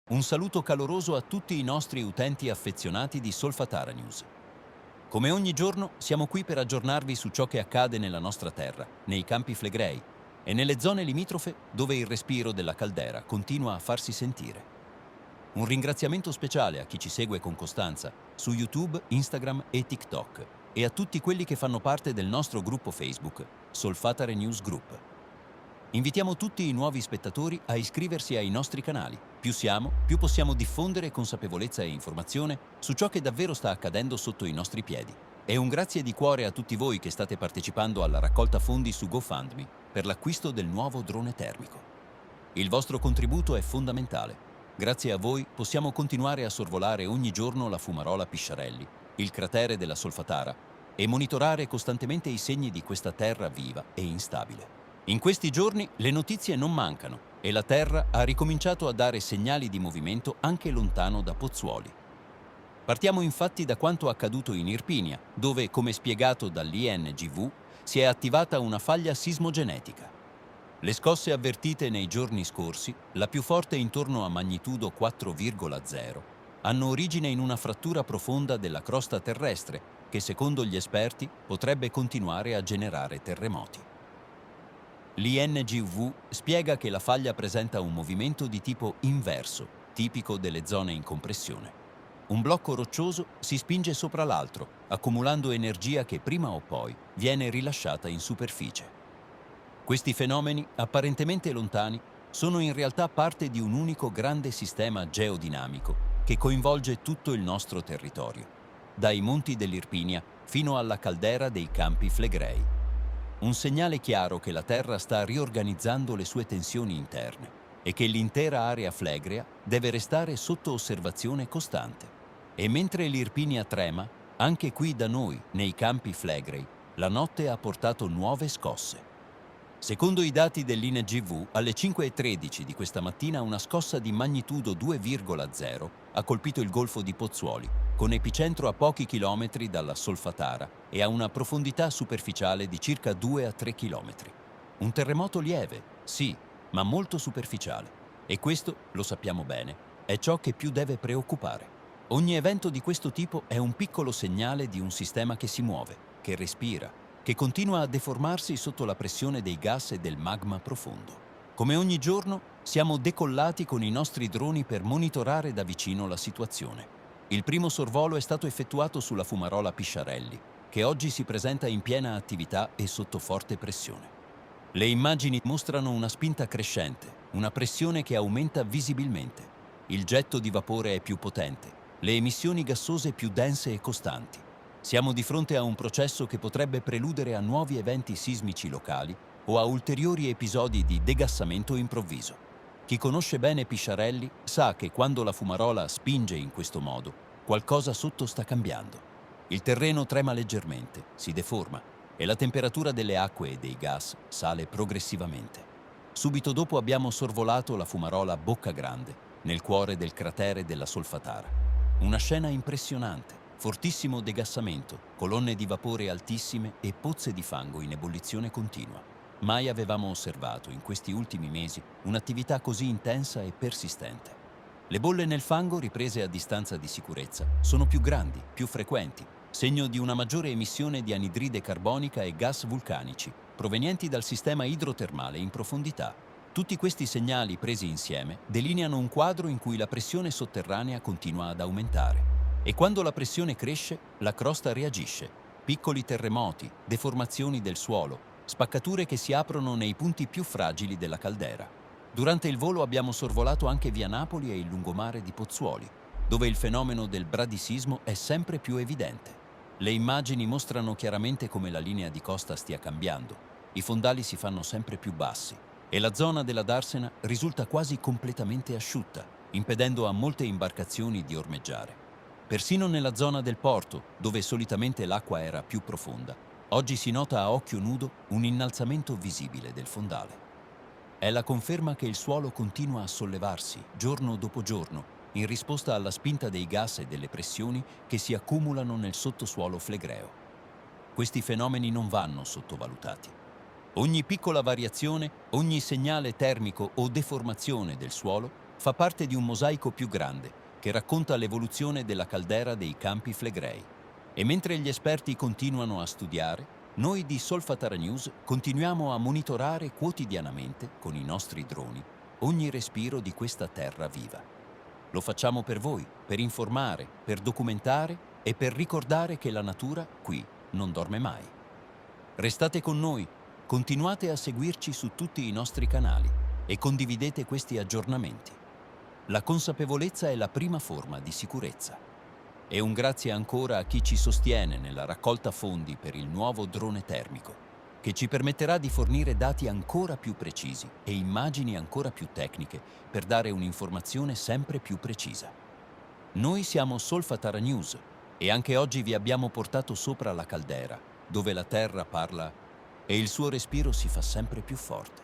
Un saluto caloroso a tutti i nostri utenti affezionati di Solfatara News. Come ogni giorno siamo qui per aggiornarvi su ciò che accade nella nostra terra, nei Campi Flegrei e nelle zone limitrofe dove il respiro della caldera continua a farsi sentire. Un ringraziamento speciale a chi ci segue con costanza su YouTube, Instagram e TikTok e a tutti quelli che fanno parte del nostro gruppo Facebook, Solfatare News Group. Invitiamo tutti i nuovi spettatori a iscriversi ai nostri canali. Più siamo, più possiamo diffondere consapevolezza e informazione su ciò che davvero sta accadendo sotto i nostri piedi. E un grazie di cuore a tutti voi che state partecipando alla raccolta fondi su GoFundMe per l'acquisto del nuovo drone termico. Il vostro contributo è fondamentale. Grazie a voi possiamo continuare a sorvolare ogni giorno la fumarola Pisciarelli, il cratere della Solfatara, e monitorare costantemente i segni di questa terra viva e instabile. In questi giorni le notizie non mancano e la Terra ha ricominciato a dare segnali di movimento anche lontano da Pozzuoli. Partiamo infatti da quanto accaduto in Irpinia, dove, come spiegato dall'INGV, si è attivata una faglia sismogenetica. Le scosse avvertite nei giorni scorsi, la più forte intorno a magnitudo 4,0, hanno origine in una frattura profonda della crosta terrestre che, secondo gli esperti, potrebbe continuare a generare terremoti. L'INGV spiega che la faglia presenta un movimento di tipo inverso, tipico delle zone in compressione. Un blocco roccioso si spinge sopra l'altro, accumulando energia che prima o poi viene rilasciata in superficie. Questi fenomeni, apparentemente lontani, sono in realtà parte di un unico grande sistema geodinamico che coinvolge tutto il nostro territorio, dai monti dell'Irpinia fino alla caldera dei Campi Flegrei. Un segnale chiaro che la Terra sta riorganizzando le sue tensioni interne e che l'intera area flegrea deve restare sotto osservazione costante. E mentre l'Irpinia trema, anche qui da noi, nei Campi Flegrei, la notte ha portato nuove scosse. Secondo i dati dell'INGV, alle 5:13 di questa mattina una scossa di magnitudo 2,0 ha colpito il golfo di Pozzuoli, con epicentro a pochi chilometri dalla Solfatara e a una profondità superficiale di circa 2 a 3 chilometri. Un terremoto lieve, sì, ma molto superficiale. E questo, lo sappiamo bene, è ciò che più deve preoccupare. Ogni evento di questo tipo è un piccolo segnale di un sistema che si muove, che respira, che continua a deformarsi sotto la pressione dei gas e del magma profondo. Come ogni giorno, siamo decollati con i nostri droni per monitorare da vicino la situazione. Il primo sorvolo è stato effettuato sulla fumarola Pisciarelli, che oggi si presenta in piena attività e sotto forte pressione. Le immagini mostrano una spinta crescente, una pressione che aumenta visibilmente. Il getto di vapore è più potente, le emissioni gassose più dense e costanti. Siamo di fronte a un processo che potrebbe preludere a nuovi eventi sismici locali o a ulteriori episodi di degassamento improvviso. Chi conosce bene Pisciarelli sa che quando la fumarola spinge in questo modo, qualcosa sotto sta cambiando. Il terreno trema leggermente, si deforma e la temperatura delle acque e dei gas sale progressivamente. Subito dopo abbiamo sorvolato la fumarola Bocca Grande, nel cuore del cratere della Solfatara. Una scena impressionante. Fortissimo degassamento, colonne di vapore altissime e pozze di fango in ebollizione continua. Mai avevamo osservato in questi ultimi mesi un'attività così intensa e persistente. Le bolle nel fango, riprese a distanza di sicurezza, sono più grandi, più frequenti, segno di una maggiore emissione di anidride carbonica e gas vulcanici, provenienti dal sistema idrotermale in profondità. Tutti questi segnali presi insieme delineano un quadro in cui la pressione sotterranea continua ad aumentare. E quando la pressione cresce, la crosta reagisce. Piccoli terremoti, deformazioni del suolo, spaccature che si aprono nei punti più fragili della caldera. Durante il volo abbiamo sorvolato anche via Napoli e il lungomare di Pozzuoli, dove il fenomeno del bradisismo è sempre più evidente. Le immagini mostrano chiaramente come la linea di costa stia cambiando. I fondali si fanno sempre più bassi e la zona della Darsena risulta quasi completamente asciutta, impedendo a molte imbarcazioni di ormeggiare. Persino nella zona del porto, dove solitamente l'acqua era più profonda, oggi si nota a occhio nudo un innalzamento visibile del fondale. È la conferma che il suolo continua a sollevarsi, giorno dopo giorno, in risposta alla spinta dei gas e delle pressioni che si accumulano nel sottosuolo flegreo. Questi fenomeni non vanno sottovalutati. Ogni piccola variazione, ogni segnale termico o deformazione del suolo fa parte di un mosaico più grande che racconta l'evoluzione della caldera dei Campi Flegrei. E mentre gli esperti continuano a studiare, noi di Solfatara News continuiamo a monitorare quotidianamente, con i nostri droni, ogni respiro di questa terra viva. Lo facciamo per voi, per informare, per documentare e per ricordare che la natura qui non dorme mai. Restate con noi, continuate a seguirci su tutti i nostri canali e condividete questi aggiornamenti. La consapevolezza è la prima forma di sicurezza. E un grazie ancora a chi ci sostiene nella raccolta fondi per il nuovo drone termico, che ci permetterà di fornire dati ancora più precisi e immagini ancora più tecniche per dare un'informazione sempre più precisa. Noi siamo Solfatara News e anche oggi vi abbiamo portato sopra la caldera, dove la terra parla e il suo respiro si fa sempre più forte.